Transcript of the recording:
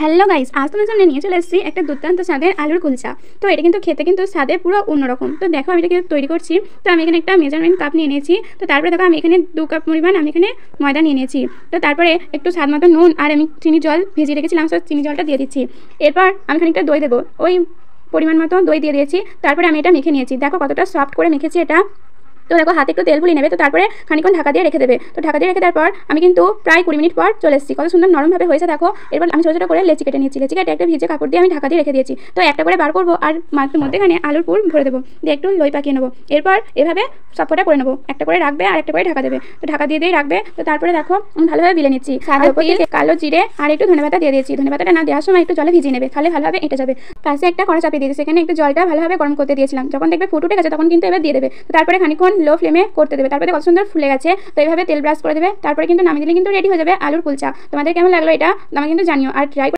Hello guys, আজ তোমার সামনে নিয়ে চলে এসেছি একটা দুর্দান্ত স্বাদের আলুর কুলচা। তো এটা কিন্তু খেতে কিন্তু স্বাদে পুরো অন্যরকম। তো দেখো আমি এটা তৈরি করছি। তো আমি এখানে একটা মেজারমেন্ট কাপ নিয়ে নিয়েছি। তো তারপরে দেখো আমি এখানে 2 কাপ পরিমাণ আমি এখানে ময়দা নিয়ে নিয়েছি। তো তারপরে একটু স্বাদ মতো নুন আর আমি চিনি জল ভিজিয়ে রেখেছিলাম, সব চিনি জলটা দিয়ে দিচ্ছি। এরপর আমি খানিকটা দই দেবো, ওই পরিমাণ মতো দই দিয়ে দিয়েছি। তারপরে আমি এটা মেখে নিয়েছি, দেখো কতটা সফট করে মেখেছি এটা। তো দেখো হাতে একটু তেল বুলিয়ে নেবে। তো তারপরে খানিকক্ষণ ঢাকা দিয়ে রেখে দেবে। তো ঢাকা দিয়ে রেখে দেওয়ার পর আমি কিন্তু প্রায় 20 মিনিট পর চলে এসেছি। কত সুন্দর নরমভাবে হয়েছে দেখো। এরপর আমি ছোটো ছোটো করে লেচি কেটে নিয়েছি। লেচি কেটে একটা ভিজে কাপড় দিয়ে আমি ঢাকা দিয়ে রেখে দিয়েছি। তো একটা করে বার করবো আর মধ্যেখানে আলুর পুর ভরে দেবো, দিয়ে একটু লই পাকিয়ে নেবো। এরপর এভাবে সবকটা করে নেবো, একটা করে রাখবে আর একটা করে ঢাকা দেবে। তো ঢাকা দিয়ে রাখবে। তো তারপরে দেখো আমি ভালোভাবে বিলে নিচ্ছি। সাদা তিল, কালো জিরে আর একটু ধনেপাতা দিয়ে দিয়েছি। ধনেপাতাটা না দেওয়ার সময় একটু জলে ভিজিয়ে নেবে, তাহলে ভালোভাবে এঁটে যাবে। পাশে একটা কড়া চাপিয়ে দিয়েছি, সেখানে একটু জলটা ভালোভাবে গরম করতে দিয়েছিলাম। যখন দেখবে ফুট উঠে গেছে তখন কিন্তু এবার দিয়ে দেবে। তো তারপরে খানিকক্ষণ লো ফ্লেমে করতে দেবে। তারপরে কত সুন্দর ফুলে গেছে। তো এইভাবে তেল ব্রাশ করে দেবে, তারপরে কিন্তু নামিয়ে দিলে কিন্তু রেডি হয়ে যাবে আলুর কুলচা। তোমাদের কেমন লাগলো এটা আমাকে কিন্তু জানিও আর ট্রাই